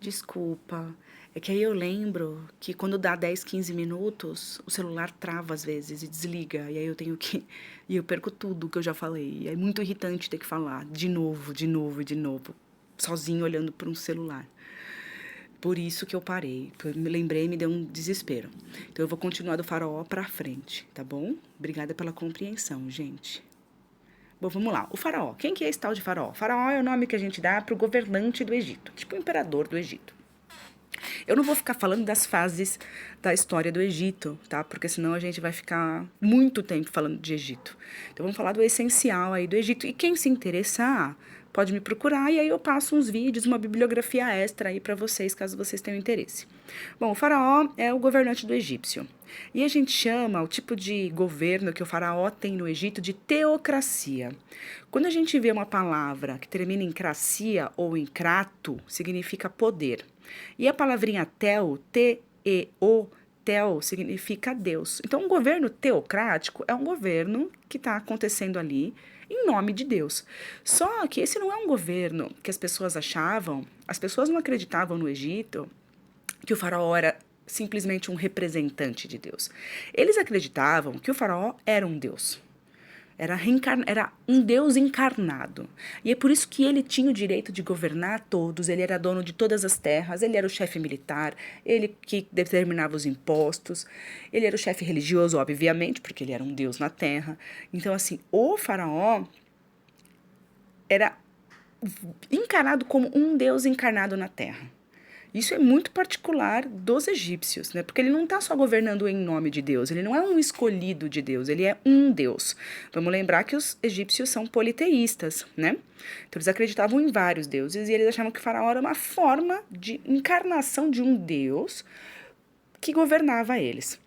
Desculpa. É que aí eu lembro que quando dá 10, 15 minutos, o celular trava às vezes e desliga. E aí eu tenho que. E eu perco tudo que eu já falei. E é muito irritante ter que falar de novo, de novo e de novo. Sozinho olhando para um celular. Por isso que eu parei. Eu me lembrei e me deu um desespero. Então eu vou continuar do Faraó pra frente, tá bom? Obrigada pela compreensão, gente. Bom, vamos lá. O Faraó. Quem que é esse tal de Faraó? Faraó é o nome que a gente dá pro governante do Egito, tipo o imperador do Egito. Eu não vou ficar falando das fases da história do Egito, tá? Porque senão a gente vai ficar muito tempo falando de Egito. Então vamos falar do essencial aí do Egito. E quem se interessar, pode me procurar e aí eu passo uns vídeos, uma bibliografia extra aí para vocês, caso vocês tenham interesse. Bom, o faraó é o governante do egípcio. E a gente chama o tipo de governo que o faraó tem no Egito de teocracia. Quando a gente vê uma palavra que termina em cracia ou em crato, significa poder. E a palavrinha tel, T-E-O, tel, significa Deus. Então, um governo teocrático é um governo que está acontecendo ali em nome de Deus. Só que esse não é um governo que as pessoas achavam, as pessoas não acreditavam no Egito que o faraó era simplesmente um representante de Deus. Eles acreditavam que o faraó era um Deus. Era um Deus encarnado. E é por isso que ele tinha o direito de governar todos, ele era dono de todas as terras, ele era o chefe militar, ele que determinava os impostos, ele era o chefe religioso, obviamente, porque ele era um Deus na terra. Então, assim, o faraó era encarado como um Deus encarnado na terra. Isso é muito particular dos egípcios, né? Porque ele não está só governando em nome de Deus, ele não é um escolhido de Deus, ele é um Deus. Vamos lembrar que os egípcios são politeístas, né? Então eles acreditavam em vários deuses e eles achavam que o faraó era uma forma de encarnação de um Deus que governava eles.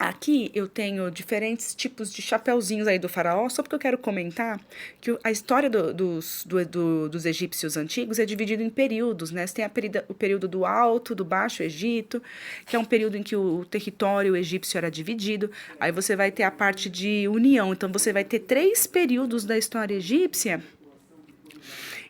Aqui eu tenho diferentes tipos de chapeuzinhos aí do faraó, só porque eu quero comentar que a história dos egípcios antigos é dividida em períodos, né? Você tem o período do Alto, do Baixo Egito, que é um período em que o território egípcio era dividido. Aí você vai ter a parte de união, então você vai ter 3 períodos da história egípcia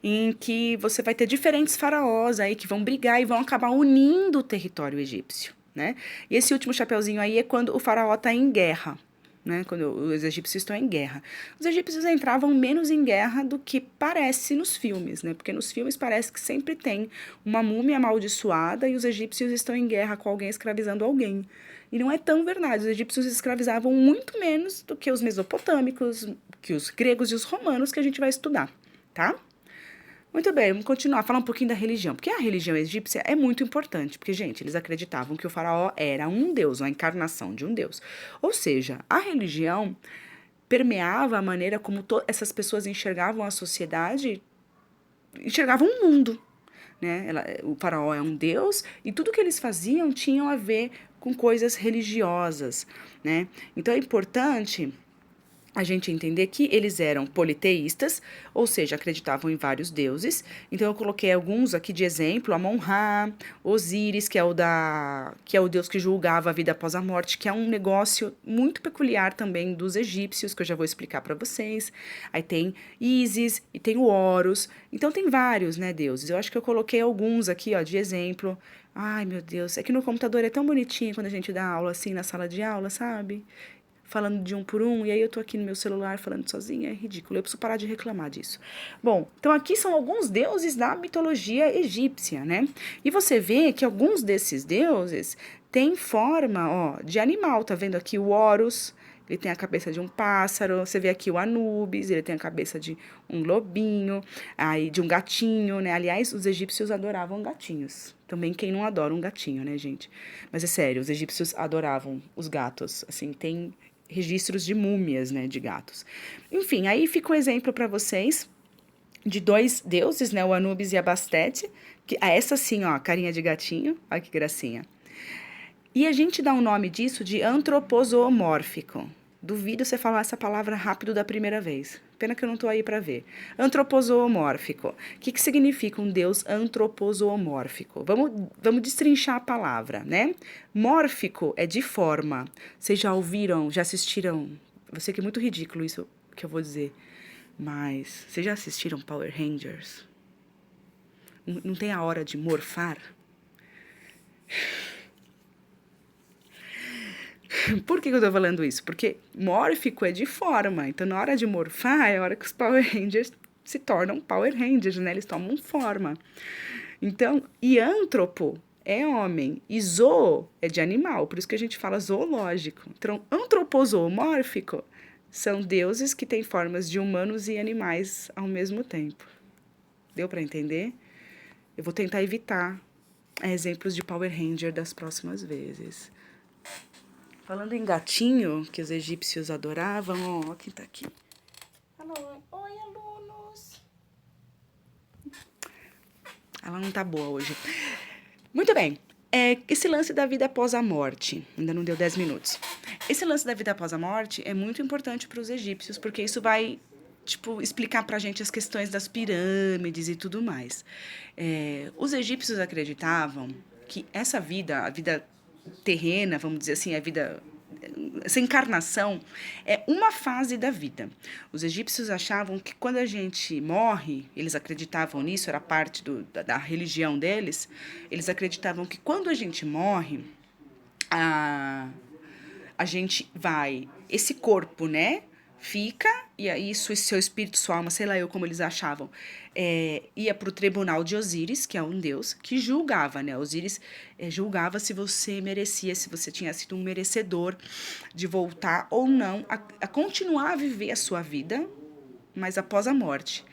em que você vai ter diferentes faraós aí que vão brigar e vão acabar unindo o território egípcio, né? E esse último chapeuzinho aí é quando o faraó está em guerra, né? Quando os egípcios estão em guerra. Os egípcios entravam menos em guerra do que parece nos filmes, né? Porque nos filmes parece que sempre tem uma múmia amaldiçoada e os egípcios estão em guerra com alguém escravizando alguém. E não é tão verdade. Os egípcios escravizavam muito menos do que os mesopotâmicos, que os gregos e os romanos que a gente vai estudar, tá? Muito bem, vamos continuar, falar um pouquinho da religião. Porque a religião egípcia é muito importante, porque, gente, eles acreditavam que o faraó era um deus, uma encarnação de um deus. Ou seja, a religião permeava a maneira como essas pessoas enxergavam a sociedade, enxergavam o mundo, né? O faraó é um deus e tudo que eles faziam tinham a ver com coisas religiosas, né? Então é importante a gente entender que eles eram politeístas, ou seja, acreditavam em vários deuses. Então eu coloquei alguns aqui de exemplo: Amon-Ra, Osíris, que é o deus que julgava a vida após a morte, que é um negócio muito peculiar também dos egípcios, que eu já vou explicar para vocês. Aí tem Ísis e tem o Horus. Então tem vários, né, deuses. Eu acho que eu coloquei alguns aqui, ó, de exemplo. Ai, meu Deus, é que no computador é tão bonitinho quando a gente dá aula assim na sala de aula, sabe? Falando de um por um, e aí eu tô aqui no meu celular falando sozinha, é ridículo. Eu preciso parar de reclamar disso. Bom, então aqui são alguns deuses da mitologia egípcia, né? E você vê que alguns desses deuses têm forma, ó, de animal. Tá vendo aqui o Horus? Ele tem a cabeça de um pássaro. Você vê aqui o Anubis, ele tem a cabeça de um lobinho, aí de um gatinho, né? Aliás, os egípcios adoravam gatinhos. Também quem não adora um gatinho, né, gente? Mas é sério, os egípcios adoravam os gatos. Assim, tem registros de múmias, né, de gatos. Enfim, aí fica o exemplo para vocês de 2 deuses, né, o Anubis e a Bastete, que essa sim, ó, carinha de gatinho, olha que gracinha. E a gente dá o nome disso de antropozoomórfico. Duvido você falar essa palavra rápido da primeira vez. Pena que eu não tô aí para ver. Antropozoomórfico. O que significa um deus antropozoomórfico? Vamos destrinchar a palavra, né? Mórfico é de forma. Vocês já ouviram, já assistiram? Eu sei que é muito ridículo isso que eu vou dizer, mas vocês já assistiram Power Rangers? não tem a hora de morfar? Por que eu tô falando isso? Porque mórfico é de forma, então na hora de morfar é a hora que os Power Rangers se tornam Power Rangers, né? Eles tomam forma. Então, e antropo é homem, e zoo é de animal, por isso que a gente fala zoológico. Então, antropozoomórfico são deuses que têm formas de humanos e animais ao mesmo tempo. Deu para entender? Eu vou tentar evitar exemplos de Power Ranger das próximas vezes. Falando em gatinho, que os egípcios adoravam, ó, quem tá aqui. Alô, oi, alunos. Ela não tá boa hoje. Muito bem. Esse lance da vida após a morte, ainda não deu 10 minutos. Esse lance da vida após a morte é muito importante para os egípcios, porque isso vai, tipo, explicar pra gente as questões das pirâmides e tudo mais. Os egípcios acreditavam que essa vida, a vida terrena, vamos dizer assim, essa encarnação é uma fase da vida. Os egípcios achavam que quando a gente morre, eles acreditavam nisso, era parte da religião deles, eles acreditavam que quando a gente morre, a gente vai, esse corpo, né, fica, e aí seu espírito, sua alma, sei lá eu como eles achavam, ia para o tribunal de Osíris, que é um deus, que julgava, né, Osíris julgava se você merecia, se você tinha sido um merecedor de voltar ou não, a continuar a viver a sua vida, mas após a morte.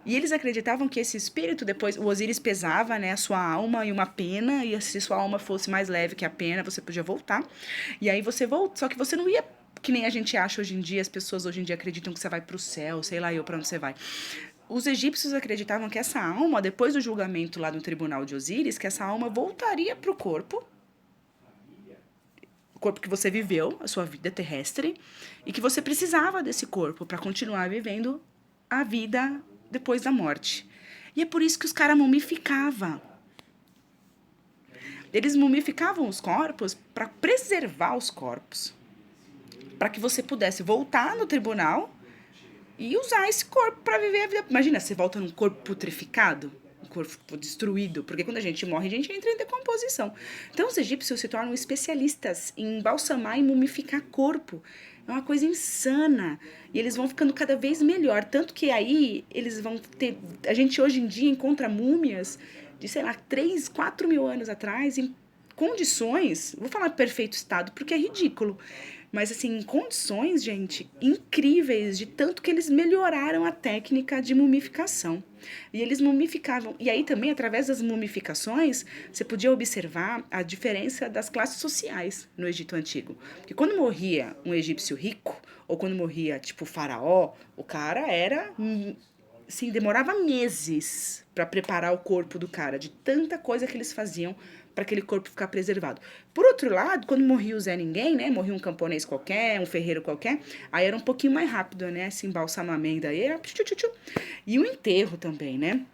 E eles acreditavam que esse espírito, depois, o Osíris pesava, né, a sua alma e uma pena, e se sua alma fosse mais leve que a pena, você podia voltar. E aí você volta, só que você não ia, que nem a gente acha hoje em dia, as pessoas hoje em dia acreditam que você vai pro céu, sei lá eu pra onde você vai. Os egípcios acreditavam que essa alma, depois do julgamento lá no tribunal de Osíris, que essa alma voltaria pro corpo, o corpo que você viveu, a sua vida terrestre, e que você precisava desse corpo para continuar vivendo a vida depois da morte. E é por isso que os caras mumificavam. Eles mumificavam os corpos para preservar os corpos. Para que você pudesse voltar no tribunal e usar esse corpo para viver a vida. Imagina, você volta num corpo putrificado, um corpo destruído, porque quando a gente morre, a gente entra em decomposição. Então, os egípcios se tornam especialistas em embalsamar e mumificar corpo. É uma coisa insana. E eles vão ficando cada vez melhor. Tanto que aí eles vão ter. A gente hoje em dia encontra múmias de, sei lá, 3, 4 mil anos atrás, em condições. Vou falar perfeito estado, porque é ridículo. Mas, assim, em condições, gente, incríveis, de tanto que eles melhoraram a técnica de mumificação. E eles mumificavam. E aí também, através das mumificações, você podia observar a diferença das classes sociais no Egito Antigo. Porque quando morria um egípcio rico, ou quando morria, tipo, o faraó, o cara era... Assim, demorava meses para preparar o corpo do cara, de tanta coisa que eles faziam para aquele corpo ficar preservado. Por outro lado, quando morria o Zé Ninguém, né? Morria um camponês qualquer, um ferreiro qualquer, aí era um pouquinho mais rápido, né? Esse embalsamamento aí era... E o enterro também, né?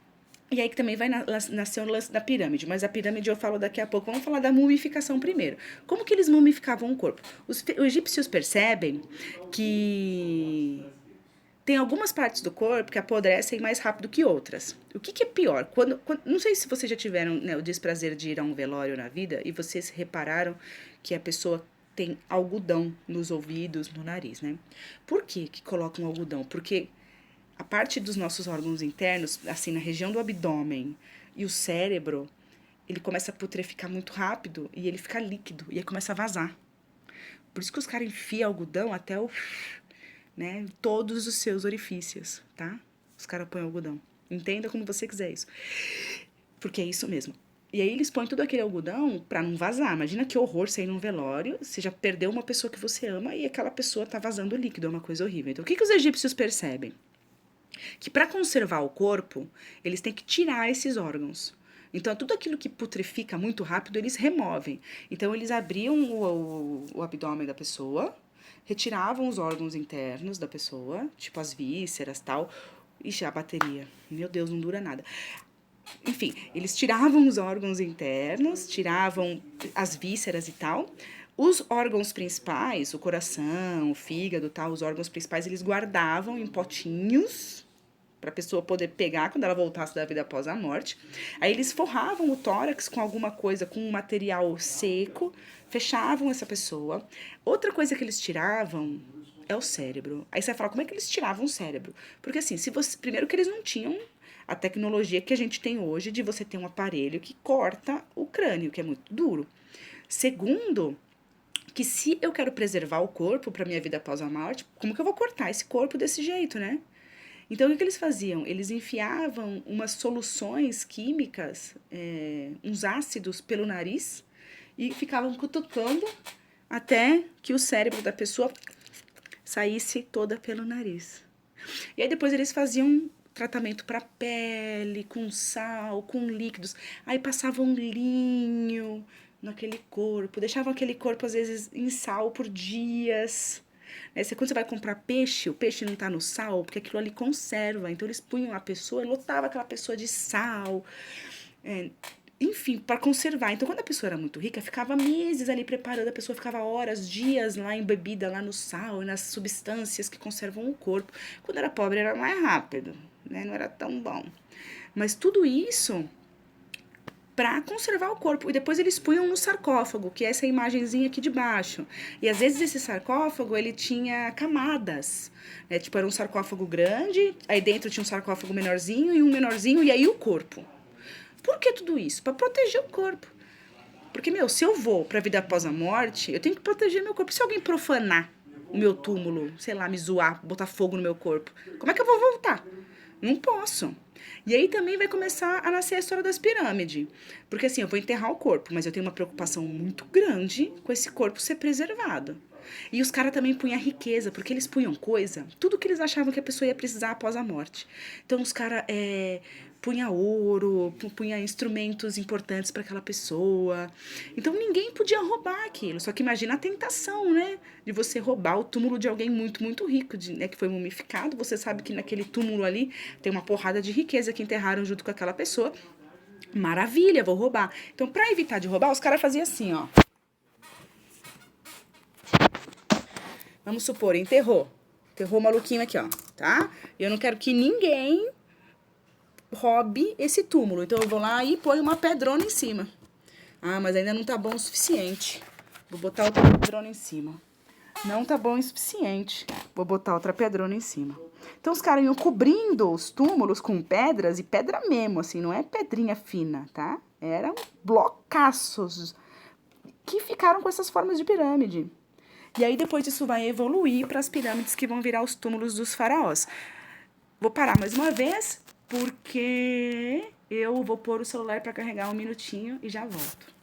E aí que também vai nascer o lance da pirâmide. Mas a pirâmide eu falo daqui a pouco. Vamos falar da mumificação primeiro. Como que eles mumificavam o corpo? Os egípcios percebem que... tem algumas partes do corpo que apodrecem mais rápido que outras. O que é pior? Não sei se vocês já tiveram, né, o desprazer de ir a um velório na vida e vocês repararam que a pessoa tem algodão nos ouvidos, no nariz, né? Por que colocam algodão? Porque a parte dos nossos órgãos internos, assim, na região do abdômen e o cérebro, ele começa a putreficar muito rápido e ele fica líquido e aí começa a vazar. Por isso que os caras enfiam algodão até o... né, todos os seus orifícios, tá? Os caras põem algodão. Entenda como você quiser isso. Porque é isso mesmo. E aí eles põem todo aquele algodão pra não vazar. Imagina que horror você ir num velório, você já perdeu uma pessoa que você ama e aquela pessoa tá vazando líquido, é uma coisa horrível. Então, o que os egípcios percebem? Que para conservar o corpo, eles têm que tirar esses órgãos. Então, tudo aquilo que putrefica muito rápido, eles removem. Então, eles abriam o abdômen da pessoa, retiravam os órgãos internos da pessoa, tipo as vísceras e tal. Ixi, a bateria. Meu Deus, não dura nada. Enfim, eles tiravam os órgãos internos, tiravam as vísceras e tal. Os órgãos principais, o coração, o fígado, tal, os órgãos principais, eles guardavam em potinhos para a pessoa poder pegar quando ela voltasse da vida após a morte. Aí eles forravam o tórax com alguma coisa, com um material seco, fechavam essa pessoa. Outra coisa que eles tiravam é o cérebro. Aí você vai falar, como é que eles tiravam o cérebro? Porque assim, se você, primeiro que eles não tinham a tecnologia que a gente tem hoje de você ter um aparelho que corta o crânio, que é muito duro. Segundo, que se eu quero preservar o corpo para minha vida após a morte, como que eu vou cortar esse corpo desse jeito, né? Então, o que eles faziam? Eles enfiavam umas soluções químicas, uns ácidos pelo nariz e ficavam cutucando até que o cérebro da pessoa saísse toda pelo nariz. E aí depois eles faziam tratamento para pele, com sal, com líquidos. Aí passavam um linho naquele corpo, deixavam aquele corpo às vezes em sal por dias. Né? Quando você vai comprar peixe, o peixe não tá no sal, porque aquilo ali conserva. Então eles punham a pessoa, lotava aquela pessoa de sal. Enfim, para conservar. Então, quando a pessoa era muito rica, ficava meses ali preparando, a pessoa ficava horas, dias lá embebida, lá no sal e nas substâncias que conservam o corpo. Quando era pobre, era mais rápido, né? Não era tão bom. Mas tudo isso para conservar o corpo. E depois eles punham no sarcófago, que é essa imagenzinha aqui de baixo. E às vezes esse sarcófago, ele tinha camadas. Né? Tipo, era um sarcófago grande, aí dentro tinha um sarcófago menorzinho e um menorzinho, e aí o corpo. Por que tudo isso? Para proteger o corpo. Porque, se eu vou para a vida após a morte, eu tenho que proteger meu corpo. Se alguém profanar o meu túmulo, sei lá, me zoar, botar fogo no meu corpo, como é que eu vou voltar? Não posso. E aí também vai começar a nascer a história das pirâmides. Porque assim, eu vou enterrar o corpo, mas eu tenho uma preocupação muito grande com esse corpo ser preservado. E os caras também punham riqueza, porque eles punham coisa, tudo que eles achavam que a pessoa ia precisar após a morte. Então os caras punha ouro, punha instrumentos importantes para aquela pessoa. Então ninguém podia roubar aquilo. Só que imagina a tentação, né? De você roubar o túmulo de alguém muito, muito rico, né? Que foi mumificado. Você sabe que naquele túmulo ali tem uma porrada de riqueza que enterraram junto com aquela pessoa. Maravilha, vou roubar. Então, para evitar de roubar, os caras faziam assim, ó. Vamos supor, enterrou. Enterrou o maluquinho aqui, ó, tá? E eu não quero que ninguém roube esse túmulo. Então eu vou lá e ponho uma pedrona em cima. Ah, mas ainda não tá bom o suficiente. Vou botar outra pedrona em cima. Não tá bom o suficiente. Vou botar outra pedrona em cima. Então os caras iam cobrindo os túmulos com pedras, e pedra mesmo, assim, não é pedrinha fina, tá? Eram blocaços que ficaram com essas formas de pirâmide. E aí depois isso vai evoluir para as pirâmides que vão virar os túmulos dos faraós. Vou parar mais uma vez, porque eu vou pôr o celular para carregar 1 minutinho e já volto.